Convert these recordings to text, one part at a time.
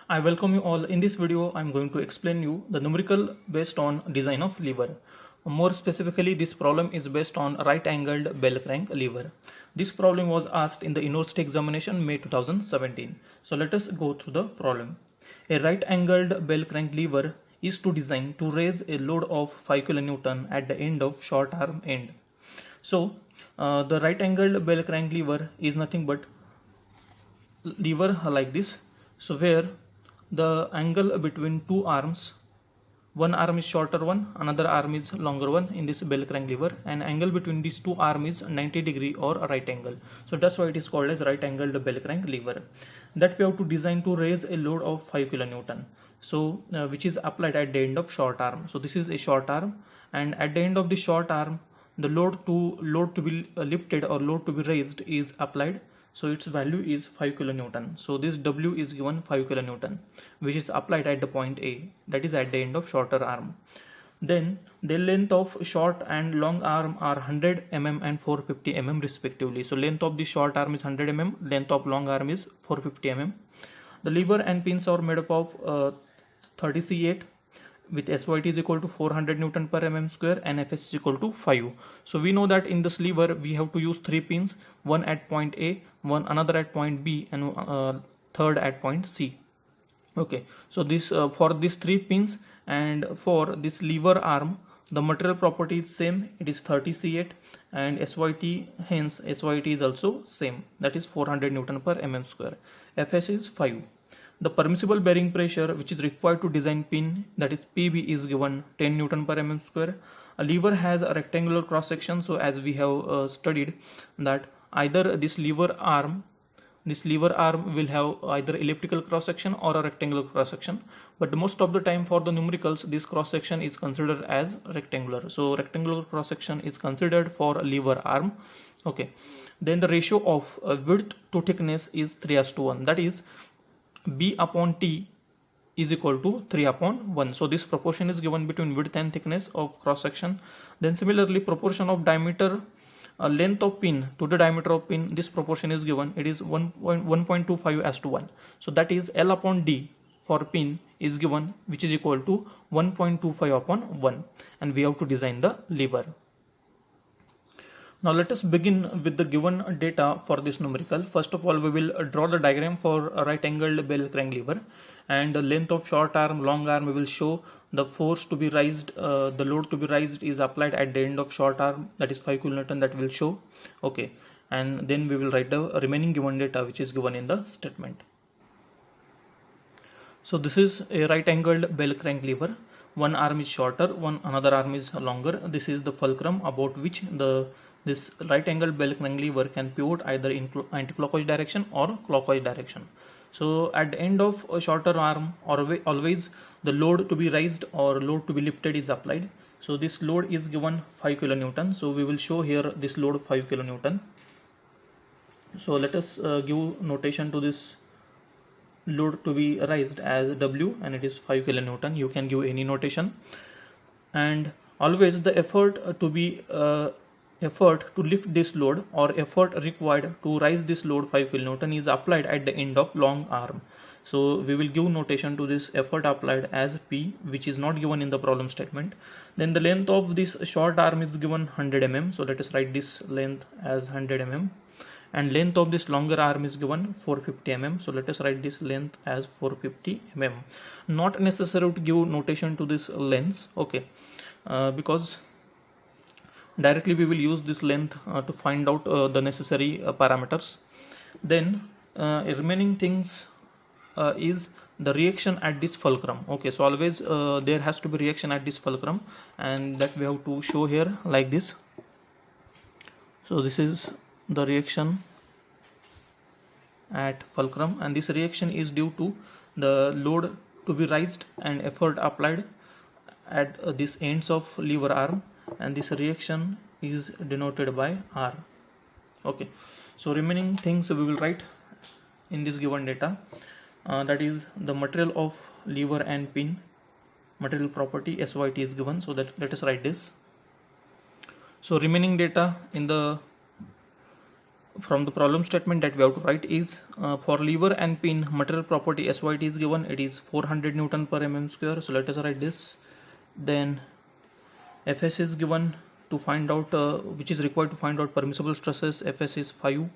I welcome you all. In this video, I'm going to explain you the numerical based on design of lever. More specifically, this problem is based on right-angled bell crank lever. This problem was asked in the university examination May 2017. So let us go through the problem. A right-angled bell crank lever is to design to raise a load of 5 kN at the end of short arm end. So the right-angled bell crank lever is nothing but lever like this. So where the angle between two arms, one arm is shorter one, another arm is longer one in this bell crank lever, and angle between these two arms is 90 degree or a right angle. So that's why it is called as right angled bell crank lever. That we have to design to raise a load of 5 kilonewton. So which is applied at the end of short arm. So this is a short arm, and at the end of the short arm the load to be lifted or load to be raised is applied. So its value is 5 kilonewton. So this W is given 5 kilonewton, which is applied at the point A, that is at the end of shorter arm. Then the length of short and long arm are 100 mm and 450 mm respectively. So length of the short arm is 100 mm, length of long arm is 450 mm. The lever and pins are made up of 30 C8 with SYT is equal to 400 Newton per mm square and Fs is equal to 5. So we know that in this lever we have to use 3 pins, one at point A, one another at point B, and third at point C. Okay, so this for these 3 pins and for this lever arm, the material property is same, it is 30 C8, and SYT, hence SYT is also same, that is 400 Newton per mm square. Fs is 5. The permissible bearing pressure which is required to design pin, that is PB, is given 10 Newton per mm square. A lever has a rectangular cross section, so as we have studied that either this lever arm will have either elliptical cross section or a rectangular cross section, but most of the time for the numericals this cross section is considered as rectangular. So rectangular cross section is considered for a lever arm. Okay, then the ratio of width to thickness is 3:1, that is B upon T is equal to 3 upon 1. So this proportion is given between width and thickness of cross section. Then similarly, proportion of diameter length of pin to the diameter of pin, this proportion is given, it is 1.25:1. So that is L upon D for pin is given, which is equal to 1.25 upon 1, and we have to design the lever. Now let us begin with the given data for this numerical. First of all, we will draw the diagram for a right angled bell crank lever, and the length of short arm, long arm, we will show the force to be raised, the load to be raised is applied at the end of short arm, that is 5 kilonewton, that will show. Okay, and then we will write the remaining given data which is given in the statement. So this is a right angled bell crank lever. One arm is shorter, another arm is longer. This is the fulcrum about which this right angled bell crank lever can pivot either in anti-clockwise direction or clockwise direction. So at the end of a shorter arm, always the load to be raised or load to be lifted is applied. So this load is given 5 kilonewton. So we will show here this load 5 kilonewton. So let us give notation to this load to be raised as W, and it is 5 kilonewton. You can give any notation, and always the effort to lift this load or effort required to raise this load 5 kilonewton is applied at the end of long arm. So we will give notation to this effort applied as P, which is not given in the problem statement. Then the length of this short arm is given 100 mm. So let us write this length as 100 mm. And length of this longer arm is given 450 mm. So let us write this length as 450 mm. Not necessary to give notation to this length, okay, because directly we will use this length to find out the necessary parameters. Then remaining things is the reaction at this fulcrum. Okay, so always there has to be reaction at this fulcrum, and that we have to show here like this. So this is the reaction at fulcrum, and this reaction is due to the load to be raised and effort applied at these ends of lever arm, and this reaction is denoted by R. Okay, so remaining things we will write in this given data, that is the material of lever and pin, material property SYT is given. So that let us write this. So remaining data in the from the problem statement that we have to write is for lever and pin material property SYT is given, it is 400 Newton per mm square. So let us write this. Then Fs is given to find out which is required to find out permissible stresses. Fs is 5.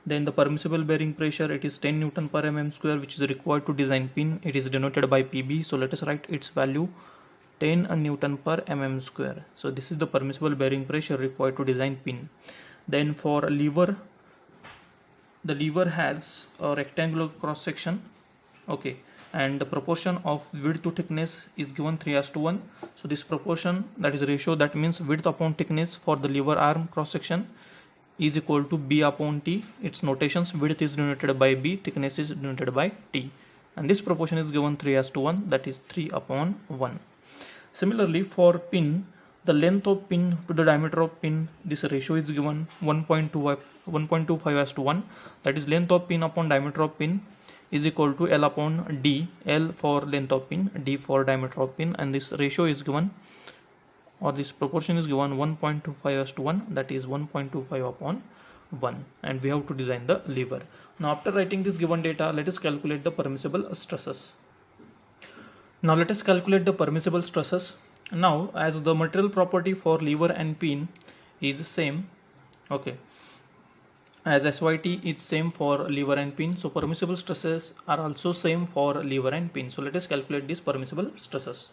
Then the permissible bearing pressure, it is 10 Newton per mm square, which is required to design pin. It is denoted by PB. So let us write its value 10 Newton per mm square. So this is the permissible bearing pressure required to design pin. Then for a lever, the lever has a rectangular cross section, okay, and the proportion of width to thickness is given 3:1. So this proportion, that is ratio, that means width upon thickness for the lever arm cross section is equal to B upon T. Its notations, width is denoted by B, thickness is denoted by T, and this proportion is given 3:1, that is 3/1. Similarly, for pin, the length of pin to the diameter of pin, this ratio is given 1.25:1, that is length of pin upon diameter of pin is equal to L upon D, L for length of pin, D for diameter of pin, and this ratio is given, or this proportion is given 1.25:1, that is 1.25/1, and we have to design the lever. Now after writing this given data, let us calculate the permissible stresses. Now let us calculate the permissible stresses. Now as the material property for lever and pin is same, okay, as SYT is same for lever and pin, so permissible stresses are also same for lever and pin. So let us calculate these permissible stresses.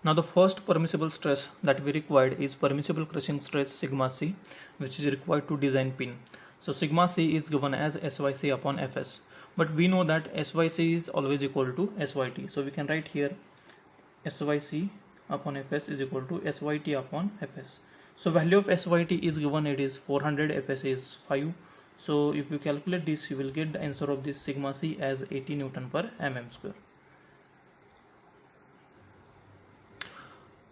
Now the first permissible stress that we required is permissible crushing stress sigma c, which is required to design pin. So sigma c is given as SYC upon Fs, but we know that SYC is always equal to SYT, so we can write here SYC upon Fs is equal to SYT upon Fs. So value of SYT is given, it is 400, Fs is 5. So if you calculate this, you will get the answer of this sigma c as 80 Newton per mm square.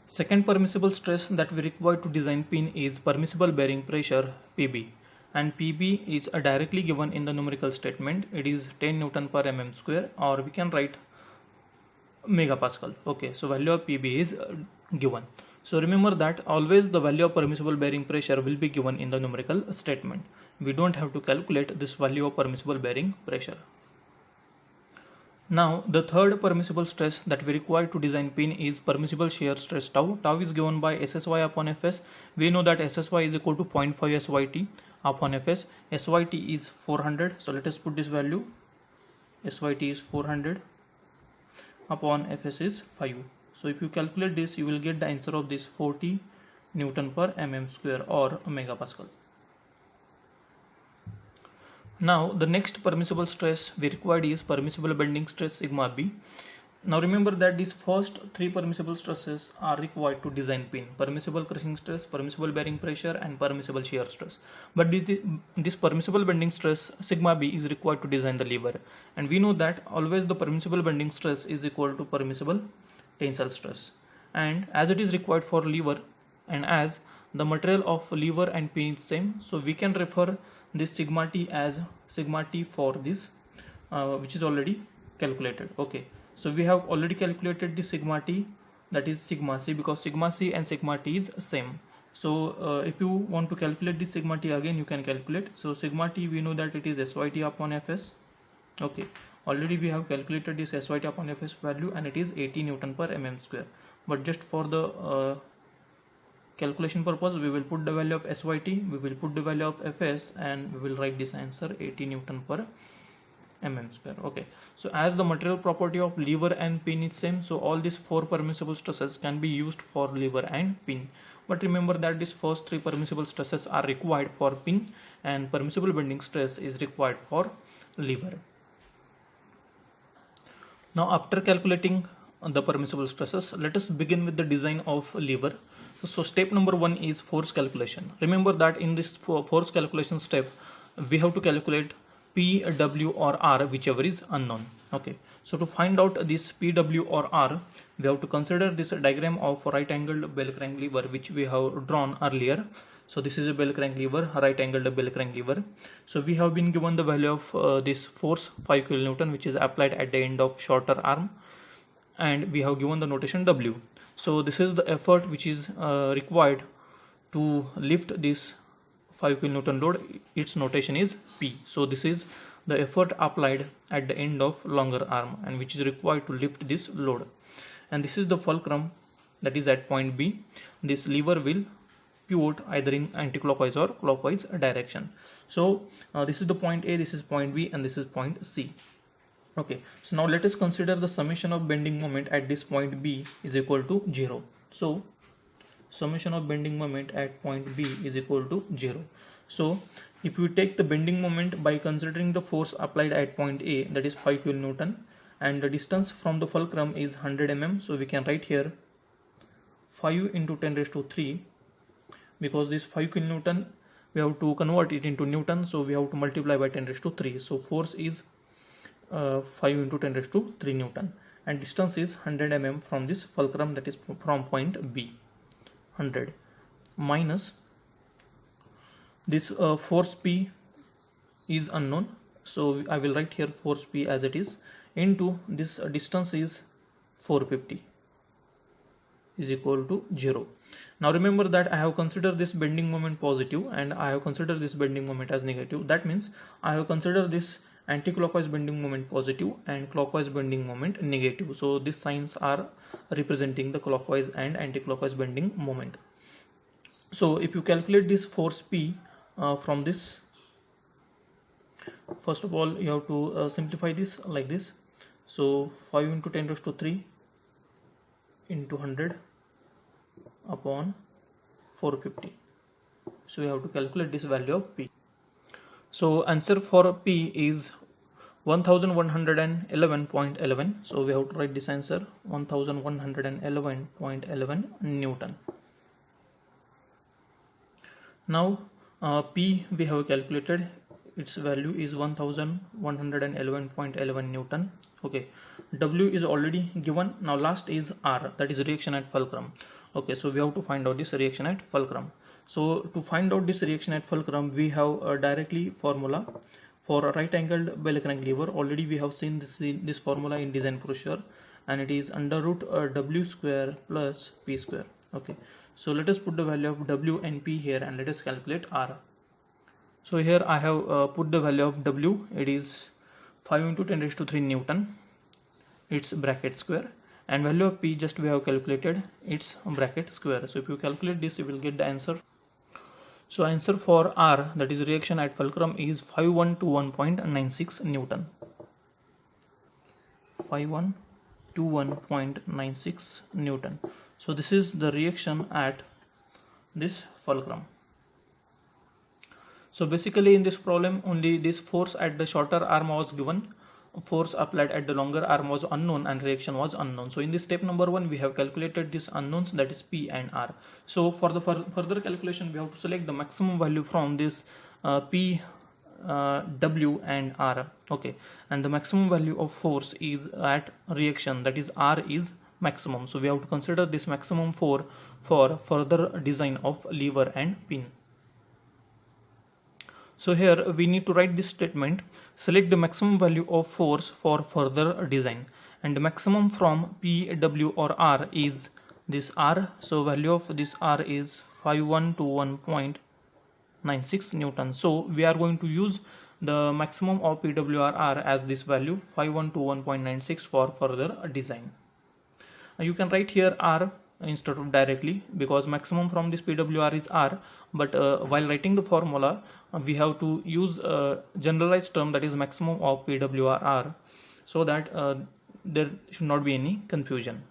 Second permissible stress that we require to design pin is permissible bearing pressure PB, and PB is directly given in the numerical statement. It is 10 Newton per mm square, or we can write megapascal. Okay, so value of PB is given. So remember that always the value of permissible bearing pressure will be given in the numerical statement. We don't have to calculate this value of permissible bearing pressure. Now the third permissible stress that we require to design pin is permissible shear stress tau. Tau is given by SSY upon Fs. We know that SSY is equal to 0.5 SYT upon Fs. SYT is 400, so let us put this value. SYT is 400 upon Fs is 5. So if you calculate this, you will get the answer of this 40 Newton per mm square, or megapascal. Now the next permissible stress we required is permissible bending stress sigma b. Now remember that these first three permissible stresses are required to design pin: permissible crushing stress, permissible bearing pressure, and permissible shear stress. But this permissible bending stress sigma b is required to design the lever, and we know that always the permissible bending stress is equal to permissible tensile stress. And as it is required for lever, and as the material of lever and pin is same, so we can refer this sigma t as sigma t for this, which is already calculated. Okay, so we have already calculated the sigma t, that is sigma c, because sigma c and sigma t is same. So if you want to calculate the sigma t again, you can calculate. So sigma t, we know that it is SYT upon Fs. Okay, already we have calculated this SYT upon Fs value, and it is 80 Newton per mm square. But just for the calculation purpose, we will put the value of SYT, we will put the value of Fs, and we will write this answer 80 Newton per mm square. Okay, so as the material property of lever and pin is same, so all these four permissible stresses can be used for lever and pin. But remember that these first three permissible stresses are required for pin, and permissible bending stress is required for lever. Now after calculating the permissible stresses, let us begin with the design of lever. So step number 1 is force calculation. Remember that in this force calculation step, we have to calculate P, W or R, whichever is unknown. Okay, so to find out this P, W or R, we have to consider this diagram of right angled bell crank lever, which we have drawn earlier. So this is a bell crank lever, right angled bell crank lever. So we have been given the value of this force 5 kN, which is applied at the end of shorter arm, and we have given the notation W. So this is the effort which is required to lift this 5 kilonewton load, its notation is P. So this is the effort applied at the end of longer arm and which is required to lift this load. And this is the fulcrum that is at point B. This lever will pivot either in anti-clockwise or clockwise direction. So this is the point A, this is point B, and this is point C. Okay, so now let us consider the summation of bending moment at this point B is equal to 0. So summation of bending moment at point B is equal to 0. So if we take the bending moment by considering the force applied at point A, that is 5 kilonewton, and the distance from the fulcrum is 100 mm, so we can write here 5 into 10 raised to 3, because this 5 kilonewton we have to convert it into Newton, so we have to multiply by 10 raised to 3. So force is 5 into 10 raised to 3 Newton, and distance is 100 mm from this fulcrum, that is from point B, 100 minus this force P is unknown, so I will write here force P as it is, into this distance is 450 is equal to 0. Now remember that I have considered this bending moment positive and I have considered this bending moment as negative. That means I have considered this anti-clockwise bending moment positive and clockwise bending moment negative. So these signs are representing the clockwise and anti-clockwise bending moment. So if you calculate this force P from this, first of all you have to simplify this like this. So 5 into 10 raised to 3 into 100 upon 450. So we have to calculate this value of P. So answer for P is 1111.11. So we have to write this answer 1111.11 Newton. Now P we have calculated, its value is 1111.11 Newton. Okay, W is already given. Now last is R, that is reaction at fulcrum. Okay, so we have to find out this reaction at fulcrum. So to find out this reaction at fulcrum, we have directly formula for a right angled bell crank lever. Already we have seen this formula in design procedure, and it is under root W square plus P square. Okay, so let us put the value of W and P here and let us calculate R. So here I have put the value of W, it is 5 into 10 raised to 3 Newton, its bracket square, and value of P just we have calculated, its bracket square. So if you calculate this, you will get the answer. So answer for R, that is reaction at fulcrum, is 5121.96 Newton. 5121.96 Newton. So this is the reaction at this fulcrum. So basically in this problem only this force at the shorter arm was given, force applied at the longer arm was unknown, and reaction was unknown. So in this step number 1 we have calculated these unknowns, that is P and R. So for the further calculation we have to select the maximum value from this P, W and R. Okay, and the maximum value of force is at reaction, that is R is maximum. So we have to consider this maximum for further design of lever and pin. So here we need to write this statement: select the maximum value of force for further design, and the maximum from P, W or R is this R. So value of this R is 5121.96 Newton. So we are going to use the maximum of PWR as this value 5121.96 for further design. You can write here R instead of directly, because maximum from this PWR is R, but while writing the formula we have to use a generalized term, that is maximum of PWR, so that there should not be any confusion.